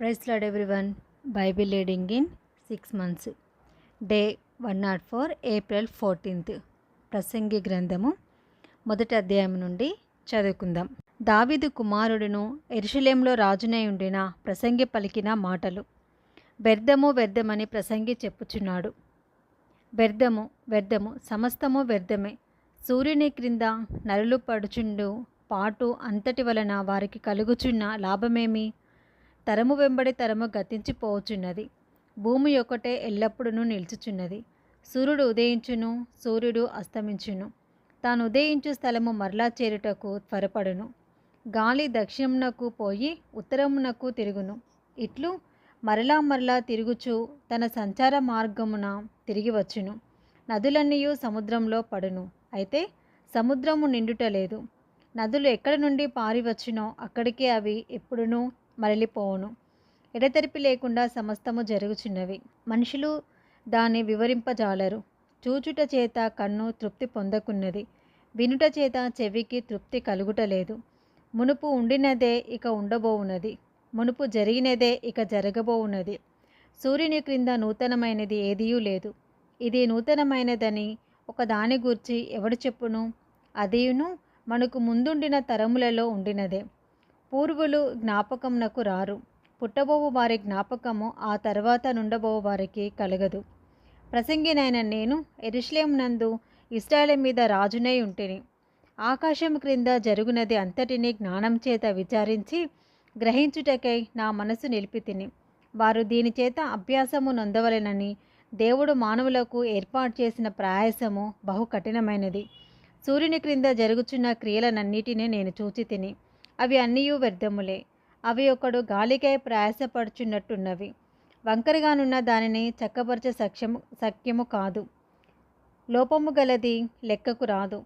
Praise lord everyone. Bible reading in 6 months. Day 104 April 14th. ప్రసంగి గ్రంథము మొదటి అధ్యాయం నుండి చదువుకుందాం. దావీదు కుమారుడును యెరూషలేములో రాజునై ఉండిన ప్రసంగి పలికిన మాటలు. వ్యర్థము వ్యర్థమని ప్రసంగి చెప్పుచున్నాడు. వ్యర్థము వ్యర్థము సమస్తము వ్యర్థమే. సూర్యుని క్రింద నరులు పడుచుండు పాటు అంతటి వలన వారికి కలుగుచున్న లాభమేమి? తరము వెంబడి తరము గతించిపోవచున్నది. భూమి ఒకటే ఎల్లప్పుడూ నిలుచుచున్నది. సూర్యుడు ఉదయించును, సూర్యుడు అస్తమించును. తాను ఉదయించు స్థలము మరలా చేరుటకు త్వరపడును. గాలి దక్షిణమునకు పోయి ఉత్తరమునకు తిరుగును. ఇట్లు మరలా మరలా తిరుగుచు తన సంచార మార్గమున తిరిగి వచ్చును. నదులన్నీయు సముద్రంలో పడును, అయితే సముద్రము నిండుటలేదు. నదులు ఎక్కడి నుండి పారివచ్చునో అక్కడికే అవి ఎప్పుడునూ మరలిపోవును. ఎడతెరిపి లేకుండా సమస్తము జరుగుచున్నవి. మనుషులు దాన్ని వివరింపజాలరు. చూచుట చేత కన్ను తృప్తి పొందకున్నది, వినుట చేత చెవికి తృప్తి కలుగుటలేదు. మునుపు ఉండినదే ఇక ఉండబోవున్నది, మునుపు జరిగినదే ఇక జరగబోవున్నది. సూర్యుని క్రింద నూతనమైనది ఏదియూ లేదు. ఇది నూతనమైనదని ఒక దాని గూర్చి ఎవడు చెప్పును? అదియును మనకు ముందుండిన తరములలో ఉండినదే. పూర్వులు జ్ఞాపకమునకు రారు, పుట్టబోవు వారి జ్ఞాపకము ఆ తర్వాత నుండబోవు వారికి కలగదు. ప్రసంగినైన నేను యెరూషలేమునందు ఇశ్రాయేలు మీద రాజునై ఉంటిని. ఆకాశం క్రింద జరుగునది అంతటినీ జ్ఞానం చేత విచారించి గ్రహించుటకై నా మనసు నిలిపితిని. వారు దీని చేత అభ్యాసము నొందవలెనని దేవుడు మానవులకు ఏర్పాటు చేసిన ప్రయాసము బహు కఠినమైనది. సూర్యుని క్రింద జరుగుచున్న క్రియలనన్నిటినీ నేను చూచితిని. అవి అన్నీయూ వ్యర్థములే. అవి ఒకడు గాలికై ప్రయాసపడుచున్నట్టున్నవి. వంకరగానున్న దానిని చక్కపరచ సఖ్యము కాదు. లోపము గలది లెక్కకు రాదు.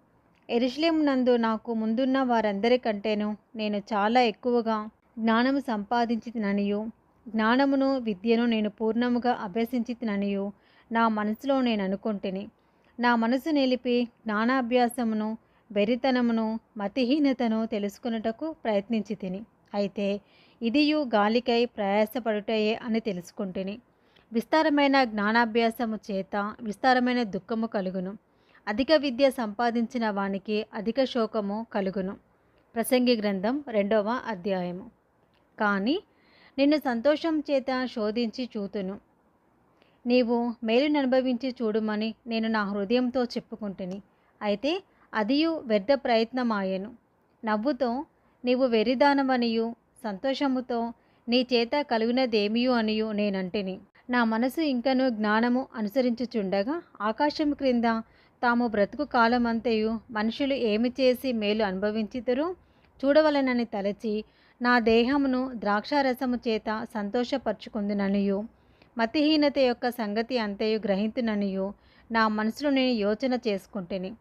యెరూషలేమునందు నాకు ముందున్న వారందరికంటేను నేను చాలా ఎక్కువగా జ్ఞానము సంపాదించితిననియు, జ్ఞానమును విద్యను నేను పూర్ణముగా అభ్యసించితిననియు నా మనసులో నేను అనుకొంటిని. నా మనసు నిలిపి జ్ఞానాభ్యాసమును, వెర్రితనమును, మతిహీనతను తెలుసుకొనుటకు ప్రయత్నించి తిని. అయితే ఇదియు గాలికై ప్రయాసపడుటయే అని తెలుసుకుంటుని. విస్తారమైన జ్ఞానాభ్యాసము చేత విస్తారమైన దుఃఖము కలుగును. అధిక విద్య సంపాదించిన వానికి అధిక శోకము కలుగును. ప్రసంగి గ్రంథం 2వ అధ్యాయము. కానీ నిన్ను సంతోషం చేత శోధించి చూతును. నీవు మేలును అనుభవించి చూడుమని నేను నా హృదయంతో చెప్పుకుంటుని. అయితే అదియు వ్యర్థ ప్రయత్నమాయెను. నవ్వుతో నీవు వెర్రిదానవనియు, సంతోషముతో నీ చేత కలిగినదేమియు అనియు నేనంటిని. నా మనసు ఇంకను జ్ఞానము అనుసరించుచుండగా ఆకాశం క్రింద తాము బ్రతుకు కాలమంతయు మనుషులు ఏమి చేసి మేలు అనుభవించితురో చూడవలనని తలచి నా దేహమును ద్రాక్షారసము చేత సంతోషపరచుకుందుననియు, మతిహీనత యొక్క సంగతి అంతయు గ్రహింతుననియు నా మనసులో నేను యోచన చేసుకుంటుని.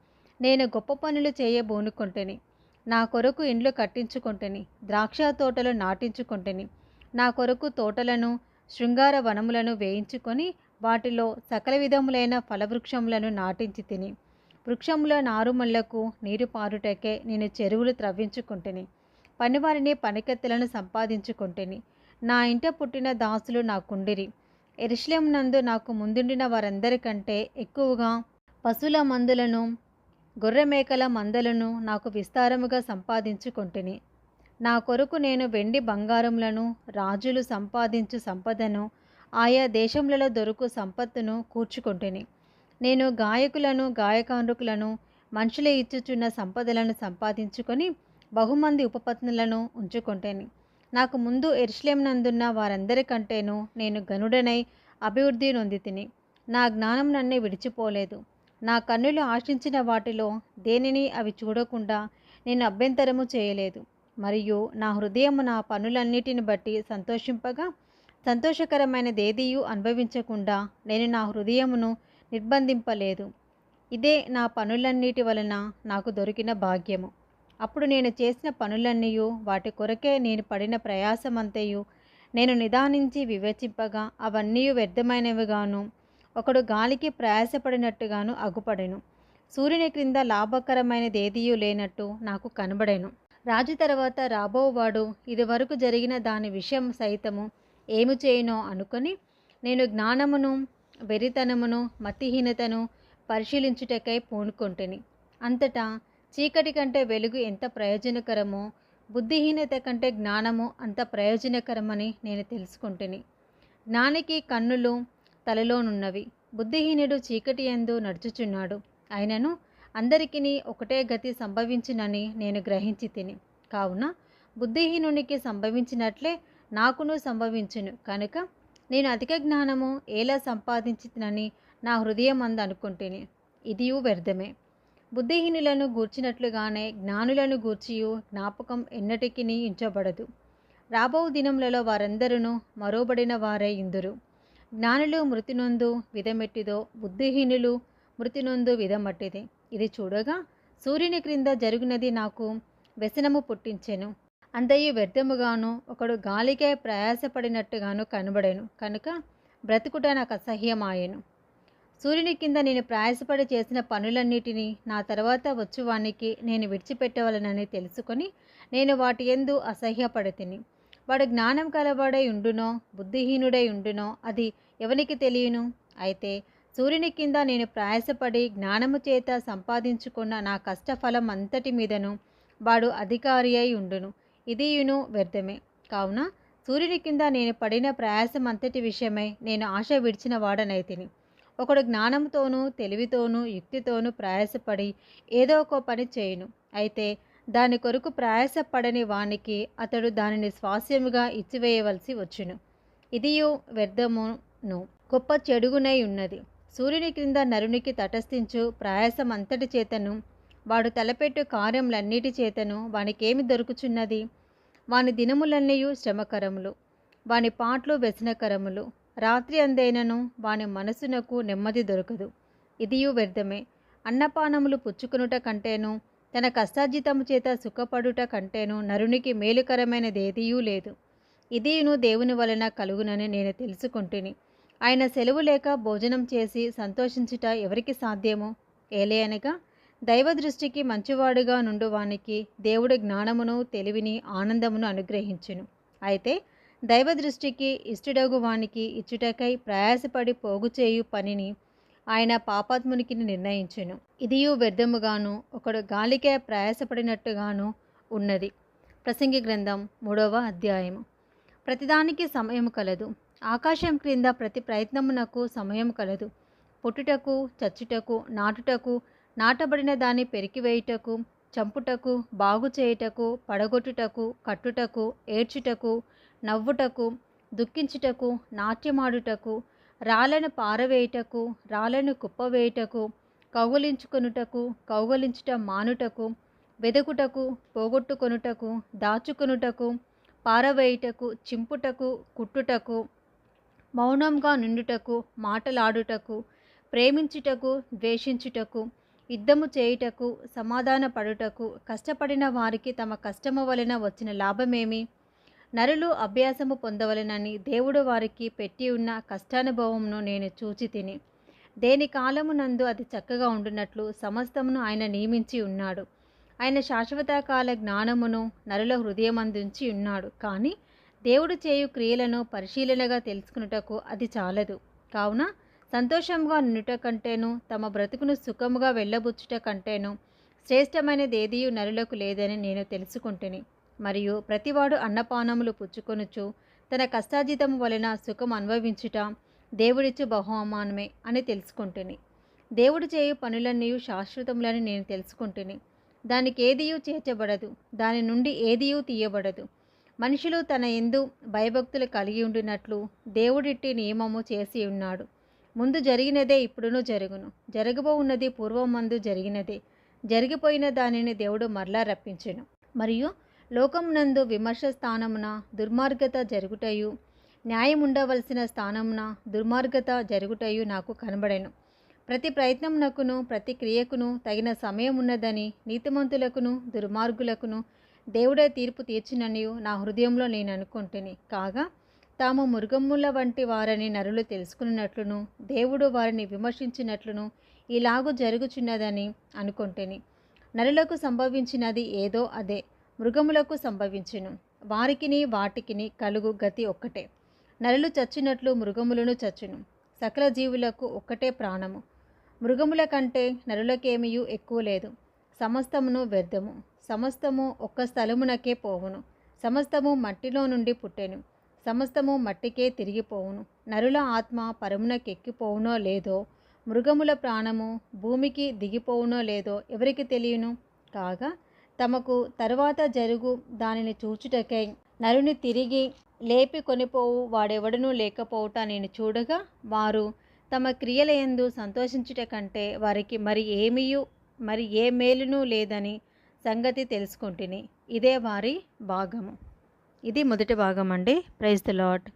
నేను గొప్ప పనులు చేయబోనుకుంటుని. నా కొరకు ఇండ్లు కట్టించుకుంటుని, ద్రాక్ష తోటలు నాటించుకుంటుని. నా కొరకు తోటలను, శృంగార వనములను వేయించుకొని వాటిలో సకల విధములైన ఫలవృక్షములను నాటించి తిని. వృక్షముల నారుమళ్లకు నీరు పారుటకే నేను చెరువులు త్రవ్వించుకుంటుని. పనివారిని, పనికెత్తెలను సంపాదించుకుంటుని. నా ఇంట పుట్టిన దాసులు నాకుండిరి. యెరూషలేమునందు నాకు ముందుండిన వారందరికంటే ఎక్కువగా పశువుల మందులను, గొర్రెమేకల మందలను నాకు విస్తారముగా సంపాదించుకుంటుని. నా కొరకు నేను వెండి బంగారములను, రాజులు సంపాదించు సంపదను, ఆయా దేశములలో దొరుకు సంపత్తును కూర్చుకుంటుని. నేను గాయకులను, గాయకాండ్రుకులను, మనుషులే ఇచ్చుచున్న సంపదలను సంపాదించుకొని బహుమంది ఉపపత్నులను ఉంచుకుంటేని. నాకు ముందు యెరూషలేమునందున్న వారందరికంటేను నేను గనుడనై అభివృద్ధి నొందితిని. నా జ్ఞానం నన్ను విడిచిపోలేదు. నా కన్నులు ఆశించిన వాటిలో దేనిని అవి చూడకుండా నేను అభ్యంతరము చేయలేదు. మరియు నా హృదయము నా పనులన్నిటిని బట్టి సంతోషింపగా సంతోషకరమైనదేదియు అనుభవించకుండా నేను నా హృదయమును నిర్బంధింపలేదు. ఇదే నా పనులన్నిటి వలన నాకు దొరికిన భాగ్యము. అప్పుడు నేను చేసిన పనులన్నీయు, వాటి కొరకే నేను పడిన ప్రయాసమంతయు నేను నిదానించి వివేచింపగా అవన్నీ వ్యర్థమైనవిగాను, ఒకడు గాలికి ప్రయాసపడినట్టుగాను అగుపడెను. సూర్యుని క్రింద లాభకరమైనదేదియూ లేనట్టు నాకు కనబడెను. రాజు తర్వాత రాబోవాడు ఇదివరకు జరిగిన దాని విషయం సైతము ఏమి చేయునో అనుకొని నేను జ్ఞానమును, వెరితనమును, మతిహీనతను పరిశీలించుటకై పూనుకొంటిని. అంతటా చీకటి కంటే వెలుగు ఎంత ప్రయోజనకరమో, బుద్ధిహీనత కంటే జ్ఞానము అంత ప్రయోజనకరమని నేను తెలుసుకుంటుని. జ్ఞానికి కన్నులు తలలోనున్నవి, బుద్ధిహీనుడు చీకటి యందు నడుచుచున్నాడు. అయినను అందరికిని ఒకటే గతి సంభవించునని నేను గ్రహించి తిని. కావున బుద్ధిహీనునికి సంభవించినట్లే నాకును సంభవించును. కనుక నేను అధిక జ్ఞానము ఎలా సంపాదించినని నా హృదయమందు అనుకుంటుని. ఇదియు వ్యర్థమే. బుద్ధిహీనులను గూర్చినట్లుగానే జ్ఞానులను గూర్చియు జ్ఞాపకం ఎన్నటికీ ఉంచబడదు. రాబో దినములలో వారందరూ మరోబడిన వారై ఇందురు. జ్ఞానులు మృతి నొందు విధమెట్టిదో, బుద్ధిహీనులు మృతి నొందు విధమట్టిది. ఇది చూడగా సూర్యుని క్రింద జరుగునది నాకు వ్యసనము పుట్టించెను. అంతయు వ్యర్థముగాను, ఒకడు గాలికై ప్రయాసపడినట్టుగాను కనబడెను. కనుక బ్రతుకుట నాకు అసహ్యమాయెను. సూర్యుని కింద నేను ప్రయాసపడి చేసిన పనులన్నిటినీ నా తర్వాత వచ్చువానికి నేను విడిచిపెట్టవలనని తెలుసుకొని నేను వాటి యందు అసహ్యపడితిని. వాడు జ్ఞానం కలవాడై ఉండునో, బుద్ధిహీనుడై ఉండునో అది ఎవనికి తెలియను. అయితే సూర్యుని కింద నేను ప్రయాసపడి జ్ఞానము చేత సంపాదించుకున్న నా కష్టఫలం అంతటి మీదను వాడు అధికారి అయి ఉండును. ఇదియును వ్యర్థమే. కావున సూర్యుని కింద నేను పడిన ప్రయాసం అంతటి విషయమై నేను ఆశ విడిచిన వాడనైతిని. ఒకడు జ్ఞానంతోనూ, తెలివితోనూ, యుక్తితోనూ ప్రయాసపడి ఏదో ఒక పని చేయును. అయితే దాని కొరకు ప్రయాసపడని వానికి అతడు దానిని స్వాస్యముగా ఇచ్చివేయవలసి వచ్చును. ఇదియు వ్యర్థమును, గొప్ప చెడుగునై ఉన్నది. సూర్యుని క్రింద నరునికి తటస్థించు ప్రయాసం అంతటి చేతను, వాడు తలపెట్టు కార్యములన్నిటి చేతను వానికేమి దొరుకుచున్నది? వాని దినములన్నీయు శ్రమకరములు, వాని పాటలు వ్యసనకరములు. రాత్రి అందైనను వాని మనసునకు నెమ్మది దొరకదు. ఇదియు వ్యర్థమే. అన్నపానములు పుచ్చుకొనుట కంటేను, తన కష్టార్జితము చేత సుఖపడుట కంటేను నరునికి మేలుకరమైనదేదియూ లేదు. ఇదియును దేవుని వలన కలుగునని నేను తెలుసుకుంటుని. ఆయన సెలవు లేక భోజనం చేసి సంతోషించుట ఎవరికి సాధ్యము? ఏలయనగా దైవ దృష్టికి మంచివాడుగా నుండువానికి దేవుడు జ్ఞానమును, తెలివిని, ఆనందమును అనుగ్రహించును. అయితే దైవ దృష్టికి ఇష్టడగు వానికి ఇచ్చుటకై ప్రయాసపడి పోగుచేయు పనిని ఆయన పాపాత్మునికి నిర్ణయించును. ఇదియు వ్యర్థముగాను, ఒకడు గాలికే ప్రయాసపడినట్టుగాను ఉన్నది. ప్రసంగి గ్రంథం 3వ అధ్యాయము. ప్రతిదానికి సమయము కలదు. ఆకాశం క్రింద ప్రతి ప్రయత్నమునకు సమయం కలదు. పుట్టుటకు, చచ్చుటకు, నాటుటకు, నాటబడిన దాన్ని పెరికివేయుటకు, చంపుటకు, బాగు చేయుటకు, పడగొట్టుటకు, కట్టుటకు, ఏడ్చుటకు, నవ్వుటకు, దుఃఖించుటకు, నాట్యమాడుటకు, రాళ్లను పారవేయుటకు, రాళ్లను కుప్పవేయుటకు, కౌగలించుకొనుటకు, కౌగలించుట మానుటకు, వెదకుటకు, పోగొట్టుకొనుటకు, దాచుకొనుటకు, పారవేయుటకు, చింపుటకు, కుట్టుటకు, మౌనంగా నుండుటకు, మాటలాడుటకు, ప్రేమించుటకు, ద్వేషించుటకు, యుద్ధము చేయుటకు, సమాధాన పడుటకు, కష్టపడిన వారికి తమ కష్టము వలన వచ్చిన లాభమేమి? నరులు అభ్యాసము పొందవలనని దేవుడు వారికి పెట్టి ఉన్న కష్టానుభవమును నేను చూచి తిని. దేని కాలమునందు అది చక్కగా ఉండునట్లు సమస్తమును ఆయన నియమించి ఉన్నాడు. ఆయన శాశ్వత కాల జ్ఞానమును నరుల హృదయమందుంచి ఉన్నాడు. కానీ దేవుడు చేయు క్రియలను పరిశీలనగా తెలుసుకున్నటకు అది చాలదు. కావున సంతోషంగా నుండుట కంటేను, తమ బ్రతుకును సుఖముగా వెళ్ళబుచ్చుట కంటేను శ్రేష్టమైనదేదియు నరులకు లేదని నేను తెలుసుకుంటుని. మరియు ప్రతివాడు అన్నపానములు పుచ్చుకొనుచు తన కష్టార్జితము వలన సుఖం అనుభవించుట దేవుడిచ్చు బహుమానమే అని తెలుసుకుంటుని. దేవుడు చేయు పనులన్నీ శాశ్వతములని నేను తెలుసుకుంటుని. దానికి ఏదియూ చేర్చబడదు, దాని నుండి ఏదియూ తీయబడదు. మనుషులు తన యందు భయభక్తులు కలిగి ఉండినట్లు దేవుడిట్టి నియమము చేసి ఉన్నాడు. ముందు జరిగినదే ఇప్పుడును జరుగును, జరగబో ఉన్నది పూర్వమందు జరిగినదే. జరిగిపోయిన దానిని దేవుడు మరలా రప్పించెను. మరియు లోకమునందు విమర్శ స్థానమున దుర్మార్గత జరుగుటయు, న్యాయం ఉండవలసిన స్థానమున దుర్మార్గత జరుగుటయు నాకు కనబడెను. ప్రతి ప్రయత్నమునకును ప్రతి క్రియకును తగిన సమయం ఉన్నదని, నీతిమంతులకును దుర్మార్గులకును దేవుడే తీర్పు తీర్చుననియు నా హృదయంలో నేను అనుకుంటుని. కాగా తాము మృగముల వంటి వారని నరులు తెలుసుకున్నట్లును, దేవుడు వారిని విమర్శించినట్లును ఇలాగూ జరుగుచున్నదని అనుకుంటుని. నరులకు సంభవించినది ఏదో అదే మృగములకు సంభవించును. వారికిని వాటికిని కలుగు గతి ఒక్కటే. నరులు చచ్చినట్లు మృగములను చచ్చును. సకల జీవులకు ఒక్కటే ప్రాణము. మృగముల కంటే నరులకేమియూ ఎక్కువ లేదు. సమస్తమును వ్యర్థము. సమస్తము ఒక్క స్థలమునకే పోవును. సమస్తము మట్టిలో నుండి పుట్టెను. సమస్తము మట్టికే తిరిగిపోవును. నరుల ఆత్మ పరమునకెక్కిపోవునో లేదో, మృగముల ప్రాణము భూమికి దిగిపోవునో లేదో ఎవరికి తెలియను. కాగా తమకు తరువాత జరుగు దానిని చూచుటకై నరుని తిరిగి లేపి కొనిపోవు వాడెవడనూ లేకపోవుట నేను చూడగా, వారు తమ క్రియలయందు సంతోషించుట కంటే వారికి మరి ఏ మేలునూ లేదని సంగతి తెలుసుకుంటుని. ఇదే వారి భాగము. ఇది మొదటి భాగం అండి. Praise the lord.